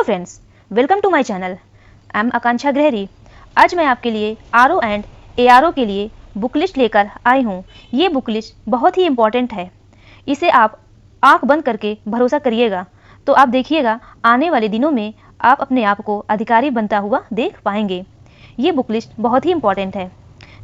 Friends, welcome to my channel. I am Akanksha Grahari. आज मैं आपके लिए आरओ एंड एआरओ के लिए बुक लिस्ट लेकर आई हूँ। ये बुक लिस्ट बहुत ही इम्पॉर्टेंट है। इसे आप आंख बंद करके भरोसा करिएगा तो आप देखिएगा आने वाले दिनों में आप अपने आप को अधिकारी बनता हुआ देख पाएंगे। ये बुक लिस्ट बहुत ही इम्पॉर्टेंट है।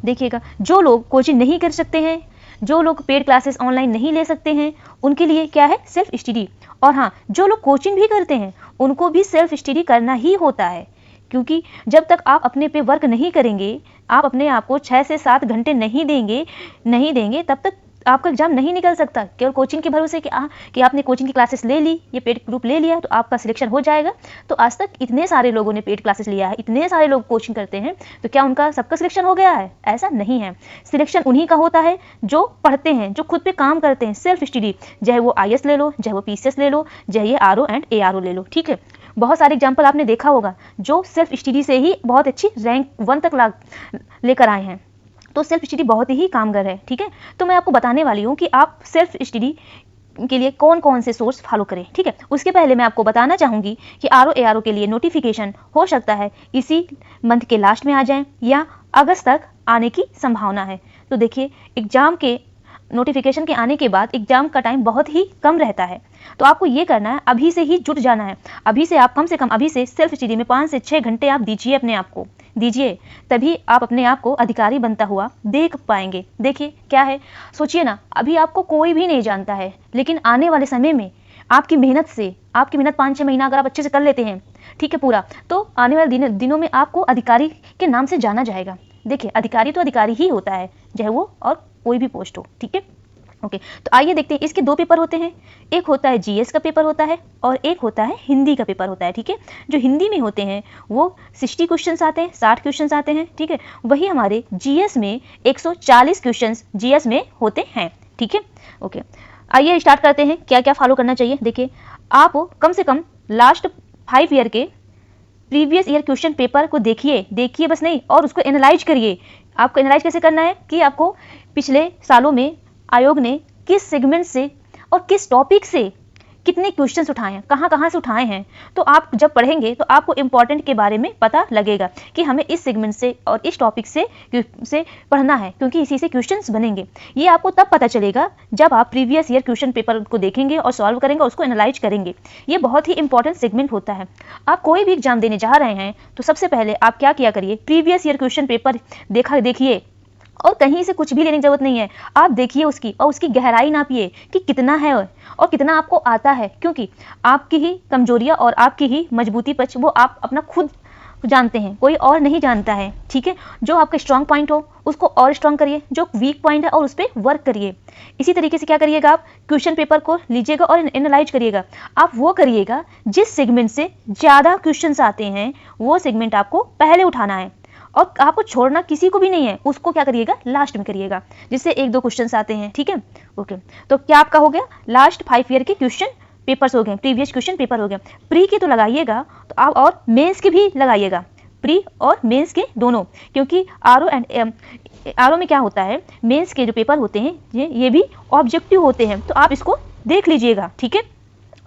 देखिएगा, जो लोग कोचिंग नहीं कर सकते हैं, जो लोग पेड क्लासेस ऑनलाइन नहीं ले सकते हैं, उनके लिए क्या है, सेल्फ स्टडी। और हाँ, जो लोग कोचिंग भी करते हैं उनको भी सेल्फ स्टडी करना ही होता है, क्योंकि जब तक आप अपने पे वर्क नहीं करेंगे, आप अपने आप को 6 से 7 घंटे नहीं देंगे तब तक आपका एग्जाम नहीं निकल सकता। केवल कोचिंग के भरोसे कि आपने कोचिंग की क्लासेस ले ली, ये पेड ग्रुप ले लिया तो आपका सिलेक्शन हो जाएगा। तो आज तक इतने सारे लोगों ने पेड क्लासेस लिया है, इतने सारे लोग कोचिंग करते हैं, तो क्या उनका सबका सिलेक्शन हो गया है? ऐसा नहीं है। सिलेक्शन उन्हीं का होता है जो पढ़ते हैं, जो खुद पे काम करते हैं, सेल्फ स्टडी। चाहे वो IAS ले लो, चाहे वो PCS ले लो, चाहे ये RO एंड ARO ले लो। ठीक है, बहुत सारे एग्जाम्पल आपने देखा होगा जो सेल्फ स्टडी से ही बहुत अच्छी रैंक 1 तक लेकर आए हैं। तो सेल्फ स्टडी बहुत ही कामगार है। ठीक है, तो मैं आपको बताने वाली हूँ कि आप सेल्फ स्टडी के लिए कौन कौन से सोर्स फॉलो करें। ठीक है, उसके पहले मैं आपको बताना चाहूँगी कि RO ARO के लिए नोटिफिकेशन हो सकता है इसी मंथ के लास्ट में आ जाए या अगस्त तक आने की संभावना है। तो देखिए, एग्जाम के नोटिफिकेशन के आने के बाद एग्जाम का टाइम बहुत ही कम रहता है, तो आपको ये करना है, अभी से ही जुट जाना है। अभी से आप कम से कम अभी से सेल्फ स्टडी में 5 से 6 घंटे आप दीजिए, अपने आप को दीजिए, तभी आप अपने आप को अधिकारी बनता हुआ देख पाएंगे। देखिए क्या है, सोचिए ना, अभी आपको कोई भी नहीं जानता है, लेकिन आने वाले समय में आपकी मेहनत 5-6 महीना अगर आप अच्छे से कर लेते हैं, ठीक है पूरा, तो आने वाले दिनों में आपको अधिकारी के नाम से जाना जाएगा। देखिए, अधिकारी तो अधिकारी ही होता है, चाहे वो और कोई भी पोस्ट हो। ठीक है, ओके, तो आइए देखते हैं। इसके 2 पेपर होते हैं, एक होता है GS का पेपर होता है और एक होता है हिंदी का पेपर होता है। ठीक है, जो हिंदी में होते हैं वो 60 क्वेश्चंस आते हैं, 60 क्वेश्चंस आते हैं। ठीक है, वही हमारे GS में 140 क्वेश्चंस GS में होते हैं। ठीक है, ओके, आइए स्टार्ट करते हैं। क्या क्या फॉलो करना चाहिए। देखिए, आप कम से कम लास्ट 5 ईयर के प्रीवियस ईयर क्वेश्चन पेपर को देखिए बस नहीं, और उसको एनालाइज करिए। आपको एनालाइज कैसे करना है कि आपको पिछले सालों में आयोग ने किस सेगमेंट से और किस टॉपिक से कितने क्वेश्चंस उठाए हैं, कहाँ से उठाए हैं। तो आप जब पढ़ेंगे तो आपको इम्पॉर्टेंट के बारे में पता लगेगा कि हमें इस सेगमेंट से और इस टॉपिक से पढ़ना है, क्योंकि इसी से क्वेश्चंस बनेंगे। ये आपको तब पता चलेगा जब आप प्रीवियस ईयर क्वेश्चन पेपर को देखेंगे और सॉल्व करेंगे, उसको एनालाइज करेंगे। ये बहुत ही इंपॉर्टेंट सेगमेंट होता है। आप कोई भी एग्जाम देने जा रहे हैं तो सबसे पहले आप क्या किया करिए, प्रीवियस ईयर क्वेश्चन पेपर देखिए, और कहीं से कुछ भी लेने की जरूरत नहीं है। आप देखिए उसकी, और उसकी गहराई नापिए कि कितना है और कितना आपको आता है, क्योंकि आपकी ही कमजोरियां और आपकी ही मजबूती पक्ष वो आप अपना खुद जानते हैं, कोई और नहीं जानता है। ठीक है, जो आपका स्ट्रांग पॉइंट हो उसको और स्ट्रांग करिए, जो वीक पॉइंट है और उस पर वर्क करिए। इसी तरीके से क्या करिएगा, आप क्वेश्चन पेपर को लीजिएगा और एनालाइज करिएगा। आप वो करिएगा जिस सेगमेंट से ज़्यादा क्वेश्चन आते हैं, वो सेगमेंट आपको पहले उठाना है, और आपको छोड़ना किसी को भी नहीं है। उसको क्या करिएगा, लास्ट में करिएगा, जिससे 1-2 क्वेश्चंस आते हैं। ठीक है, ओके, तो क्या आपका हो गया, लास्ट 5 ईयर के क्वेश्चन पेपर्स हो गए, प्रीवियस क्वेश्चन पेपर हो गए। प्री के तो लगाइएगा, तो आप और मेंस के भी लगाइएगा, प्री और मेंस के दोनों, क्योंकि आरओ में क्या होता है, मेंस के जो पेपर होते हैं ये भी ऑब्जेक्टिव होते हैं, तो आप इसको देख लीजिएगा। ठीक है,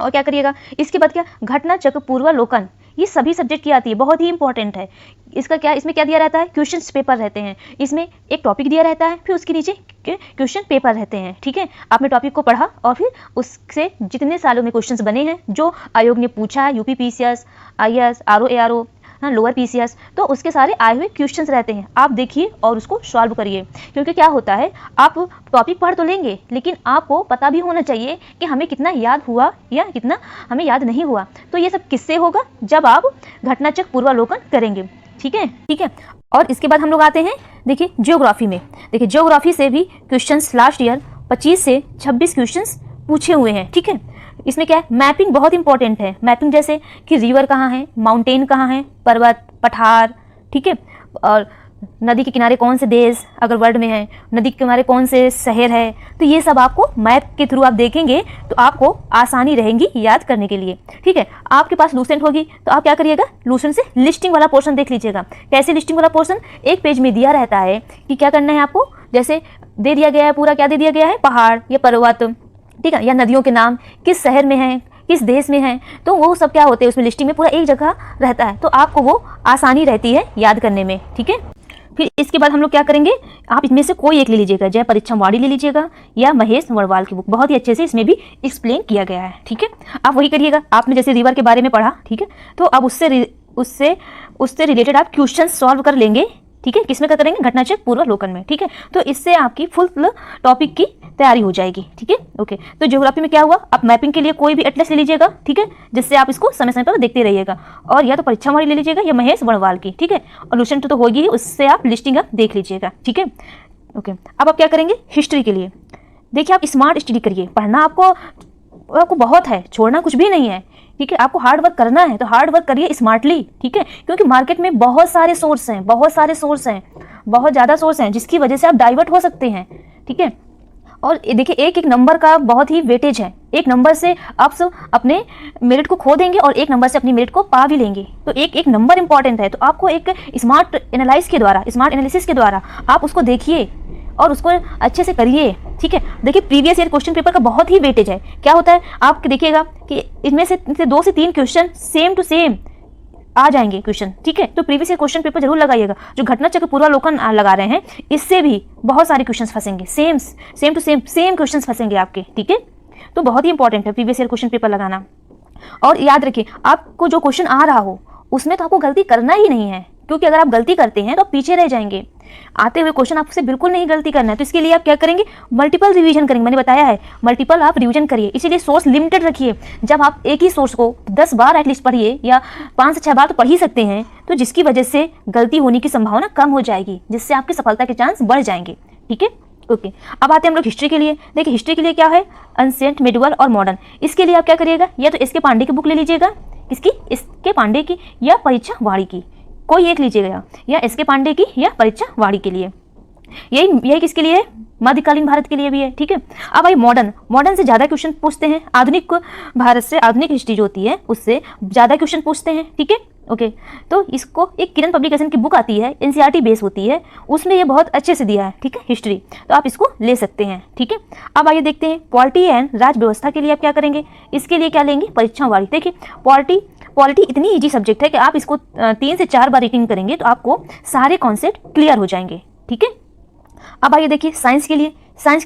और क्या करिएगा, इसके बाद क्या, घटना चक्र पूर्वावलोकन, ये सभी सब्जेक्ट की आती है, बहुत ही इंपॉर्टेंट है। इसका क्या, इसमें क्या दिया रहता है, क्वेश्चंस पेपर रहते हैं। इसमें एक टॉपिक दिया रहता है, फिर उसके नीचे क्वेश्चन पेपर रहते हैं। ठीक है, आपने टॉपिक को पढ़ा और फिर उससे जितने सालों में क्वेश्चंस बने हैं जो आयोग ने पूछा है, UP PCS, IAS, RO ARO, lower PCS, तो उसके सारे आए हुए क्वेश्चंस रहते हैं। आप देखिए और उसको सॉल्व करिए, क्योंकि क्या होता है, आप टॉपिक पढ़ तो लेंगे, लेकिन आपको पता भी होना चाहिए कि हमें कितना याद हुआ या कितना हमें याद नहीं हुआ। तो ये सब किससे होगा, जब आप घटनाचक्र पूर्वावलोकन करेंगे। ठीक है, ठीक है, और इसके बाद हम लोग आते हैं, देखिए ज्योग्राफी में। देखिए, ज्योग्राफी से भी क्वेश्चंस लास्ट ईयर 25 से 26 क्वेश्चंस पूछे हुए हैं। ठीक है, इसमें क्या है, मैपिंग बहुत इंपॉर्टेंट है। मैपिंग जैसे कि रिवर कहाँ है, माउंटेन कहाँ है, पर्वत, पठार, ठीक है, और नदी के किनारे कौन से देश अगर वर्ल्ड में है, नदी के किनारे कौन से शहर है, तो ये सब आपको मैप के थ्रू आप देखेंगे तो आपको आसानी रहेगी याद करने के लिए। ठीक है, आपके पास लूसेंट होगी तो आप क्या करिएगा, लूसेंट से लिस्टिंग वाला पोर्शन देख लीजिएगा। कैसे लिस्टिंग वाला पोर्शन, एक पेज में दिया रहता है कि क्या करना है आपको, जैसे दे दिया गया है पूरा, क्या दे दिया गया है, पहाड़ या पर्वत, ठीक है, या नदियों के नाम किस शहर में है, किस देश में है, तो वो सब क्या होते हैं उसमें लिस्टिंग में पूरा एक जगह रहता है, तो आपको वो आसानी रहती है याद करने में। ठीक है, फिर इसके बाद हम लोग क्या करेंगे, आप इसमें से कोई एक ले लीजिएगा, जय परीक्षा वाड़ी ले लीजिएगा या महेश वड़वाल की बुक, बहुत ही अच्छे से इसमें भी एक्सप्लेन किया गया है। ठीक है, आप वही करिएगा। आपने जैसे रिवर के बारे में पढ़ा, ठीक है, तो अब उससे रिलेटेड आप क्वेश्चन सॉल्व कर लेंगे। ठीक है, किसमें क्या करेंगे, घटनाचक्र पूर्वावलोकन में। ठीक है, तो इससे आपकी फुल टॉपिक की तैयारी हो जाएगी। ठीक है, ओके। तो ज्योग्राफी में क्या हुआ, आप मैपिंग के लिए कोई भी एटलस ले लीजिएगा। ठीक है, जिससे आप इसको समय समय पर देखते रहिएगा, और या तो परीक्षा वाली ले लीजिएगा या महेश वड़वाल की। ठीक है, और लुसेंट तो होगी ही, उससे आप लिस्टिंग आप देख लीजिएगा। ठीक है, ओके। अब आप क्या करेंगे, हिस्ट्री के लिए देखिए, आप स्मार्ट स्टडी करिए, पढ़ना आपको बहुत है, छोड़ना कुछ भी नहीं है। ठीक है, आपको हार्ड वर्क करना है तो हार्ड वर्क करिए स्मार्टली। ठीक है, क्योंकि मार्केट में बहुत सारे सोर्स हैं, बहुत ज़्यादा सोर्स हैं, जिसकी वजह से आप डाइवर्ट हो सकते हैं। ठीक है, और देखिए एक एक नंबर का बहुत ही वेटेज है, एक नंबर से आप सब अपने मेरिट को खो देंगे और एक नंबर से अपनी मेरिट को पा भी लेंगे। तो एक एक नंबर इंपॉर्टेंट है, तो आपको एक स्मार्ट एनालिसिस के द्वारा आप उसको देखिए और उसको अच्छे से करिए। ठीक है, देखिए प्रीवियस ईयर क्वेश्चन पेपर का बहुत ही वेटेज है। क्या होता है, आप देखिएगा कि इनमें से 2 से 3 क्वेश्चन सेम टू सेम आ जाएंगे क्वेश्चन। ठीक है, तो प्रीवियस ईयर क्वेश्चन पेपर जरूर लगाइएगा। जो घटनाचक्र पूर्वावलोकन लगा रहे हैं, इससे भी बहुत सारे क्वेश्चन फंसेंगे, सेम टू सेम क्वेश्चन फंसेंगे आपके। ठीक है, तो बहुत ही इंपॉर्टेंट है प्रीवियस ईयर क्वेश्चन पेपर लगाना। और याद रखिए, आपको जो क्वेश्चन आ रहा हो उसमें तो आपको गलती करना ही नहीं है, क्योंकि अगर आप गलती करते हैं तो आप पीछे रह जाएंगे। आते हुए क्वेश्चन आपसे बिल्कुल नहीं गलती करना है, तो इसके लिए आप क्या करेंगे, मल्टीपल रिवीजन करेंगे। मैंने बताया है मल्टीपल आप रिवीजन करिए, इसीलिए सोर्स लिमिटेड रखिए। जब आप एक ही सोर्स को 10 बार एटलीस्ट पढ़िए, या 5 से 6 बार तो पढ़ ही सकते हैं, तो जिसकी वजह से गलती होने की संभावना कम हो जाएगी, जिससे आपकी सफलता के चांस बढ़ जाएंगे। ठीक है, ओके। अब आते हैं हम लोग हिस्ट्री के लिए। देखिए हिस्ट्री के लिए क्या है, एंशिएंट, मिडिवल और मॉडर्न। इसके लिए आप क्या करिएगा, या तो एस के पांडे की बुक ले लीजिएगा, किसकी, एस के पांडे की, या परीक्षा वाड़ी की, कोई एक लीजिएगा, या एस के पांडे की या परीक्षा वाड़ी के लिए। यही किसके लिए है, मध्यकालीन भारत के लिए भी है। ठीक है, अब भाई मॉडर्न से ज़्यादा क्वेश्चन पूछते हैं, आधुनिक भारत से, आधुनिक हिस्ट्री जो होती है उससे ज़्यादा क्वेश्चन पूछते हैं। ठीक है, ओके। तो इसको एक किरण पब्लिकेशन की बुक आती है, एनसीईआरटी बेस होती है, उसमें ये बहुत अच्छे से दिया है। ठीक है, हिस्ट्री, तो आप इसको ले सकते हैं। ठीक है, अब आइए देखते हैं पॉलिटी एंड राज व्यवस्था के लिए आप क्या करेंगे। इसके लिए क्या लेंगे, परीक्षा वाली। देखिए पॉलिटी इतनी ईजी सब्जेक्ट है कि आप इसको 3 से 4 बार रीडिंग करेंगे तो आपको सारे कॉन्सेप्ट क्लियर हो जाएंगे। ठीक है, अब आइए देखिए साइंस के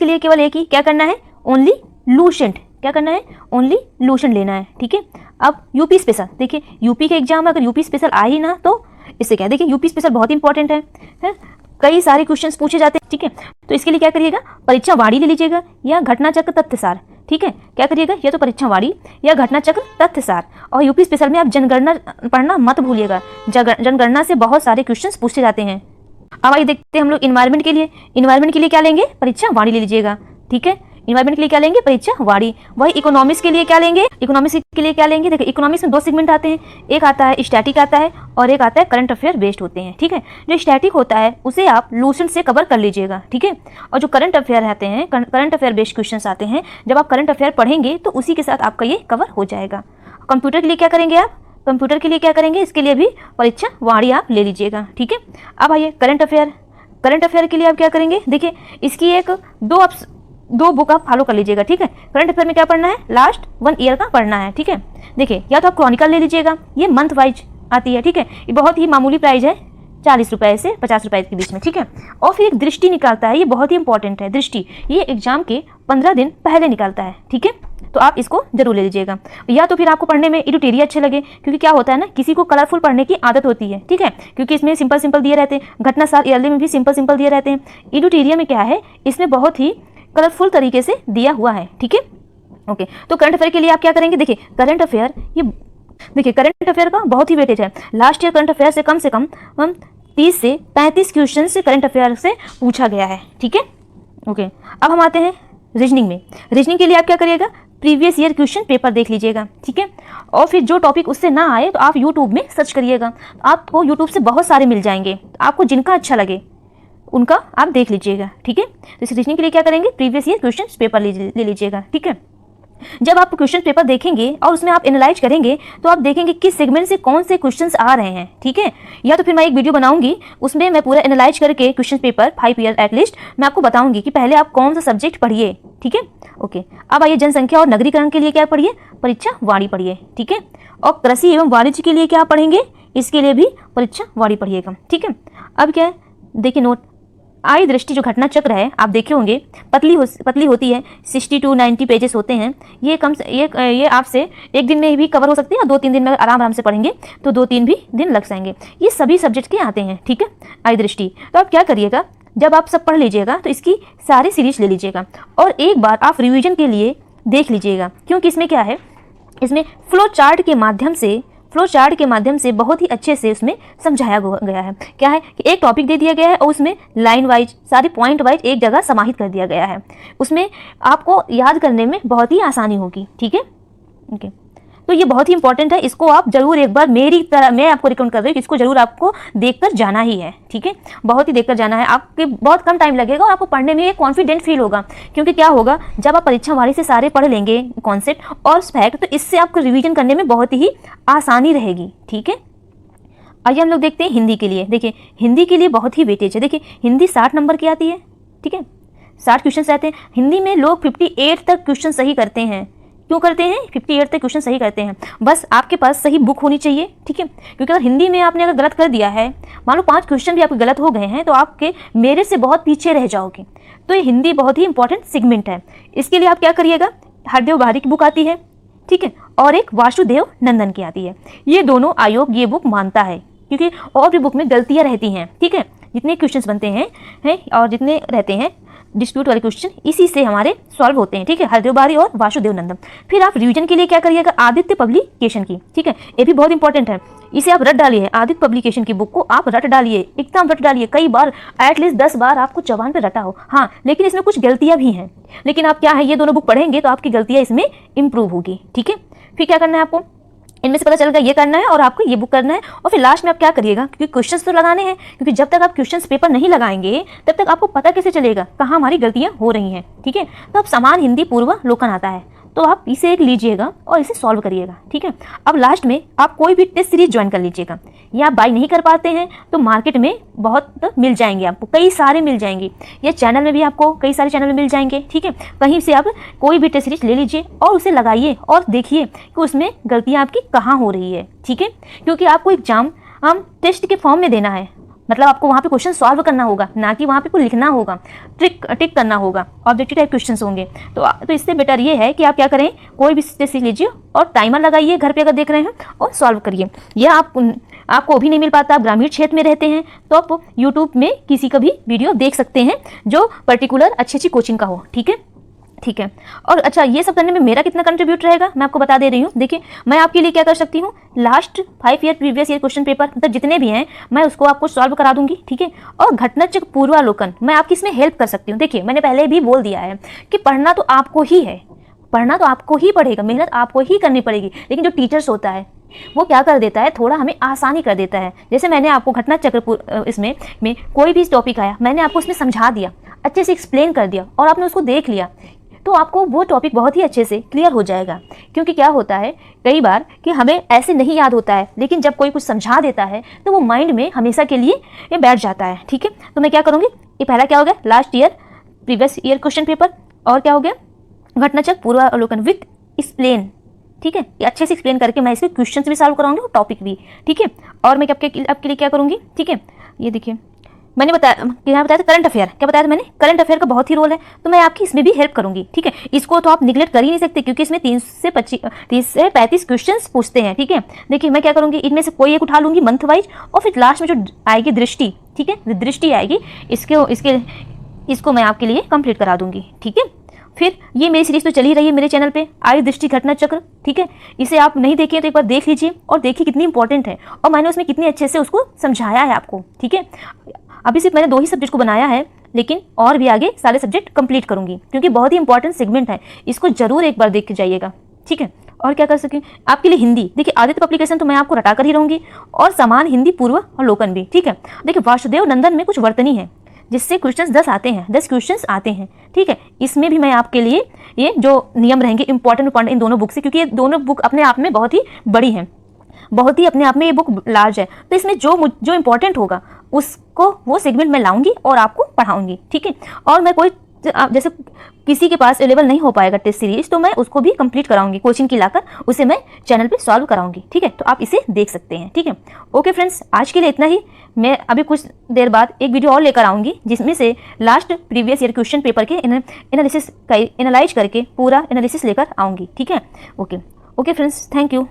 लिए केवल एक ही क्या करना है, ओनली लूसेंट, क्या करना है, ओनली लूसेंट लेना है। ठीक है, अब यूपी स्पेशल, देखिए यूपी के एग्जाम में अगर यूपी स्पेशल आ ही ना तो इससे क्या, देखिए यूपी स्पेशल बहुत इंपॉर्टेंट है, कई सारे क्वेश्चंस पूछे जाते हैं। ठीक है, तो इसके लिए क्या करिएगा, परीक्षा वाड़ी ले लीजिएगा या घटनाचक्र तथ्यसार। ठीक है, क्या करिएगा, या तो परीक्षा वाड़ी या घटनाचक्र तथ्यसार। और यूपी स्पेशल में आप जनगणना पढ़ना मत भूलिएगा, जनगणना से बहुत सारे क्वेश्चंस पूछे जाते हैं। अब आइए देखते हैं हम लोग इन्वायरमेंट के लिए क्या लेंगे, परीक्षा वाड़ी ले लीजिएगा। ठीक है, इन्वायरमेंट के लिए क्या लेंगे, परीक्षा वाड़ी। वही इकोनॉमिक्स के लिए क्या लेंगे, देखिए इकोनॉमिक्स में 2 सेगमेंट आते हैं, एक आता है स्टैटिक आता है और एक आता है करंट अफेयर बेस्ड होते हैं। ठीक है, जो स्टैटिक होता है उसे आप लूसेंट से कवर कर लीजिएगा। ठीक है, और जो करंट अफेयर आते हैं, करंट अफेयर बेस्ड क्वेश्चंस आते हैं, जब आप करंट अफेयर पढ़ेंगे तो उसी के साथ आपका ये कवर हो जाएगा। कंप्यूटर के लिए क्या करेंगे आप, इसके लिए भी परीक्षा वाड़ी आप ले लीजिएगा। ठीक है, अब आइए करंट अफेयर के लिए आप क्या करेंगे, देखिए इसकी एक 2 बुक आप फॉलो कर लीजिएगा। ठीक है, करंट अफेयर में क्या पढ़ना है, लास्ट 1 ईयर का पढ़ना है। ठीक है, देखिए या तो आप क्रॉनिकल ले लीजिएगा, ये मंथ वाइज आती है। ठीक है, ये बहुत ही मामूली प्राइस है, 40 रुपए से 50 रुपए के बीच में। ठीक है, और फिर एक दृष्टि निकालता है, ये बहुत ही इंपॉर्टेंट है दृष्टि, ये एग्जाम के 15 दिन पहले निकालता है। ठीक है, तो आप इसको जरूर ले लीजिएगा। या तो फिर आपको पढ़ने में एडिटोरियल अच्छे लगे, क्योंकि क्या होता है ना, किसी को कलरफुल पढ़ने की आदत होती है। ठीक है, क्योंकि इसमें सिंपल दिए रहते हैं, घटनासार ईयरली में भी सिंपल दिए रहते हैं। एडिटोरियल में क्या है, इसमें बहुत ही कलरफुल तरीके से दिया हुआ है। ठीक है, ओके। तो करंट अफेयर के लिए आप क्या करेंगे, देखिए करंट अफेयर का बहुत ही वेटेज है। लास्ट ईयर करंट अफेयर से कम 30 से 35 क्वेश्चन से करंट अफेयर से पूछा गया है। ठीक है, ओके। अब हम आते हैं रीजनिंग के लिए आप क्या करिएगा, प्रीवियस ईयर क्वेश्चन पेपर देख लीजिएगा। ठीक है, और फिर जो टॉपिक उससे ना आए तो आप यूट्यूब में सर्च करिएगा, आपको यूट्यूब से बहुत सारे मिल जाएंगे, आपको जिनका अच्छा लगे उनका आप देख लीजिएगा। ठीक है, तो इस रीजनिंग के लिए क्या करेंगे, प्रीवियस ईयर क्वेश्चन पेपर ले लीजिएगा। ठीक है, जब आप क्वेश्चन पेपर देखेंगे और उसमें आप एनालाइज करेंगे तो आप देखेंगे किस सेगमेंट से कौन से क्वेश्चंस आ रहे हैं, ठीक है। या तो फिर मैं एक वीडियो बनाऊंगी, उसमें मैं पूरा एनालाइज करके क्वेश्चन पेपर 5 ईयर एटलीस्ट मैं आपको बताऊंगी कि पहले आप कौन सा सब्जेक्ट पढ़िए, ठीक है। ओके, अब आइए जनसंख्या और नगरीकरण के लिए क्या पढ़िए, परीक्षा वाणी पढ़िए, ठीक है। और कृषि एवं वाणिज्य के लिए क्या पढ़ेंगे, इसके लिए भी परीक्षा वाणी पढ़िएगा, ठीक है। अब क्या है, देखिए नोट, आय दृष्टि जो घटना चक्र है आप देखे होंगे, पतली होती है, 60 to 90 पेजेस होते हैं। ये आपसे एक दिन में भी कवर हो सकती है और 2-3 दिन में आराम से पढ़ेंगे तो 2-3 भी दिन लग जाएंगे। ये सभी सब्जेक्ट के आते हैं, ठीक है, आय दृष्टि। तो आप क्या करिएगा, जब आप सब पढ़ लीजिएगा तो इसकी सारी सीरीज ले लीजिएगा और एक बार आप रिविजन के लिए देख लीजिएगा, क्योंकि इसमें क्या है, इसमें फ्लो चार्ट के माध्यम से बहुत ही अच्छे से उसमें समझाया गया है। क्या है कि एक टॉपिक दे दिया गया है और उसमें लाइन वाइज सारी पॉइंट वाइज एक जगह समाहित कर दिया गया है, उसमें आपको याद करने में बहुत ही आसानी होगी, ठीक है। ओके, तो ये बहुत ही इंपॉर्टेंट है, इसको आप जरूर एक बार मेरी तरह मैं आपको रिकमेंड कर रही हूँ कि इसको जरूर आपको देखकर जाना ही है, ठीक है, बहुत ही देखकर जाना है। आपके बहुत कम टाइम लगेगा और आपको पढ़ने में एक कॉन्फिडेंट फील होगा, क्योंकि क्या होगा, जब आप परीक्षा वाणी से सारे पढ़ लेंगे कॉन्सेप्ट और फैक्ट, तो इससे आपको रिविजन करने में बहुत ही आसानी रहेगी, ठीक है। आइए हम लोग देखते हैं हिंदी के लिए। देखिए हिंदी के लिए बहुत ही वेटेज है। देखिए हिंदी 60 नंबर की आती है, ठीक है, 60 क्वेश्चन रहते हैं। हिंदी में लोग 58 तक क्वेश्चन सही करते हैं। क्यों करते हैं, 58 तक क्वेश्चन सही करते हैं, बस आपके पास सही बुक होनी चाहिए, ठीक है। क्योंकि अगर हिंदी में आपने अगर गलत कर दिया है, मान लो 5 क्वेश्चन भी आपके गलत हो गए हैं, तो आपके मेरे से बहुत पीछे रह जाओगे। तो ये हिंदी बहुत ही इंपॉर्टेंट सेगमेंट है। इसके लिए आप क्या करिएगा, हरदेव बारी की बुक आती है, ठीक है, और एक वासुदेव नंदन की आती है। ये दोनों आयोग ये बुक मानता है, क्योंकि और भी बुक में गलतियां रहती हैं, ठीक है। जितने क्वेश्चंस बनते हैं और जितने रहते हैं डिस्प्यूट वाले क्वेश्चन, इसी से हमारे सॉल्व होते हैं, ठीक है, हरदेव बारी और वासुदेव नंदन। फिर आप रिवीजन के लिए क्या करिएगा, आदित्य पब्लिकेशन की, ठीक है, ये भी बहुत इंपॉर्टेंट है, इसे आप रट डालिए। आदित्य पब्लिकेशन की बुक को आप रट डालिए, एकदम रट डालिए, कई बार, एटलीस्ट 10 बार आपको जबान पे रटा हो। हाँ, लेकिन इसमें कुछ गलतियां भी हैं, लेकिन आप क्या है, ये दोनों बुक पढ़ेंगे तो आपकी गलतियां इसमें इंप्रूव होगी, ठीक है। फिर क्या करना है आपको, इनमें से पता चल गया ये करना है और आपको ये बुक करना है। और फिर लास्ट में आप क्या करिएगा, क्योंकि क्वेश्चंस तो लगाने हैं, क्योंकि जब तक आप क्वेश्चंस पेपर नहीं लगाएंगे तब तक आपको पता कैसे चलेगा कहाँ हमारी गलतियां हो रही हैं, ठीक है। तो अब समान हिंदी पूर्वालोकन आता है, तो आप इसे एक लीजिएगा और इसे सॉल्व करिएगा, ठीक है। अब लास्ट में आप कोई भी टेस्ट सीरीज ज्वाइन कर लीजिएगा, या आप बाई नहीं कर पाते हैं तो मार्केट में बहुत मिल जाएंगे, आपको कई सारे मिल जाएंगे, या चैनल में भी आपको कई सारे चैनल में मिल जाएंगे, ठीक है। कहीं से आप कोई भी टेस्ट सीरीज ले लीजिए और उसे लगाइए और देखिए कि उसमें गलतियाँ आपकी कहाँ हो रही है, ठीक है। क्योंकि आपको एग्जाम हम टेस्ट के फॉर्म में देना है, मतलब आपको वहाँ पे क्वेश्चन सॉल्व करना होगा, ना कि वहाँ पे कुछ लिखना होगा, टिक करना होगा, ऑब्जेक्टिव टाइप क्वेश्चंस होंगे। तो इससे बेटर ये है कि आप क्या करें, कोई भी टेस्ट सीख लीजिए और टाइमर लगाइए घर पे अगर देख रहे हैं और सॉल्व करिए। या आपको अभी नहीं मिल पाता, आप ग्रामीण क्षेत्र में रहते हैं, तो आप यूट्यूब में किसी का भी वीडियो देख सकते हैं जो पर्टिकुलर अच्छी कोचिंग का हो, ठीक है, ठीक है। और अच्छा, ये सब करने में मेरा कितना कंट्रीब्यूट रहेगा मैं आपको बता दे रही हूँ। देखिए मैं आपके लिए क्या कर सकती हूँ, last 5 year previous year question paper मतलब जितने भी हैं मैं उसको आपको सॉल्व करा दूंगी, ठीक है। और घटनाचक्र पूर्वालोकन मैं आपकी इसमें हेल्प कर सकती हूँ। देखिए मैंने पहले भी बोल दिया है कि पढ़ना तो आपको ही है, पढ़ना तो आपको ही पड़ेगा, मेहनत आपको ही करनी पड़ेगी, लेकिन जो टीचर्स होता है वो क्या कर देता है, थोड़ा हमें आसानी कर देता है। जैसे मैंने आपको घटना चक्र इसमें कोई भी टॉपिक आया, मैंने आपको उसमें समझा दिया, अच्छे से एक्सप्लेन कर दिया और आपने उसको देख लिया, तो आपको वो टॉपिक बहुत ही अच्छे से क्लियर हो जाएगा। क्योंकि क्या होता है कई बार कि हमें ऐसे नहीं याद होता है, लेकिन जब कोई कुछ समझा देता है तो वो माइंड में हमेशा के लिए ये बैठ जाता है, ठीक है। तो मैं क्या करूँगी, ये पहला क्या हो गया, last year previous year question paper, और क्या हो गया, घटनाचक्र पूर्वालोकन विथ एक्सप्लेन, ठीक है। ये अच्छे से एक्सप्लेन करके मैं इसके क्वेश्चन भी सॉल्व कराऊंगी और टॉपिक भी, ठीक है। और मैं आपके लिए क्या करूँगी, ठीक है, ये देखिए मैंने बताया था करंट अफेयर, क्या बताया था मैंने, करंट अफेयर का बहुत ही रोल है, तो मैं आपकी इसमें भी हेल्प करूंगी, ठीक है। इसको तो आप निगलेक्ट कर ही नहीं सकते, क्योंकि इसमें 30 से 35 क्वेश्चंस पूछते हैं, ठीक है। देखिए मैं क्या करूंगी, इनमें से कोई एक उठा लूंगी मंथ वाइज, और फिर लास्ट में जो आएगी दृष्टि, ठीक है, दृष्टि आएगी, इसको मैं आपके लिए कंप्लीट करा दूंगी, ठीक है। फिर ये मेरी सीरीज तो चली रही है मेरे चैनल पे, आय दृष्टि घटना चक्र, ठीक है। इसे आप नहीं देखें तो एक बार देख लीजिए और देखिए कितनी इंपॉर्टेंट है, और मैंने उसमें कितने अच्छे से उसको समझाया है आपको, ठीक है। अभी सिर्फ मैंने 2 ही सब्जेक्ट को बनाया है, लेकिन और भी आगे सारे सब्जेक्ट कंप्लीट करूंगी, क्योंकि बहुत ही इंपॉर्टेंट सेगमेंट है, इसको जरूर एक बार देख के जाइएगा, ठीक है। और क्या कर सकें आपके लिए हिंदी, देखिए आदित्य पब्लिकेशन तो मैं आपको रटा कर ही रहूंगी, और समान हिंदी पूर्वालोकन भी, ठीक है। देखिए वासुदेव नंदन में कुछ वर्तनी है, जिससे क्वेश्चंस 10 आते हैं, 10 क्वेश्चंस आते हैं, ठीक है। इसमें भी मैं आपके लिए ये जो नियम रहेंगे इंपॉर्टेंट इन दोनों बुक से, क्योंकि ये दोनों बुक अपने आप में बहुत ही बड़ी हैं, बहुत ही अपने आप में ये बुक लार्ज है, तो इसमें जो इंपॉर्टेंट होगा उसको वो सेगमेंट में लाऊंगी और आपको पढ़ाऊंगी, ठीक है। और मैं कोई जैसे किसी के पास अवेलेबल नहीं हो पाएगा टेस्ट सीरीज, तो मैं उसको भी कंप्लीट कराऊंगी, कोचिंग की लाकर उसे मैं चैनल पे सॉल्व कराऊंगी, ठीक है। तो आप इसे देख सकते हैं, ठीक है। ओके फ्रेंड्स, आज के लिए इतना ही। मैं अभी कुछ देर बाद एक वीडियो और लेकर आऊंगी जिसमें से last previous year question paper के एनालिसिस का एनालाइज करके पूरा एनालिसिस लेकर आऊंगी, ठीक है। Okay friends, thank you.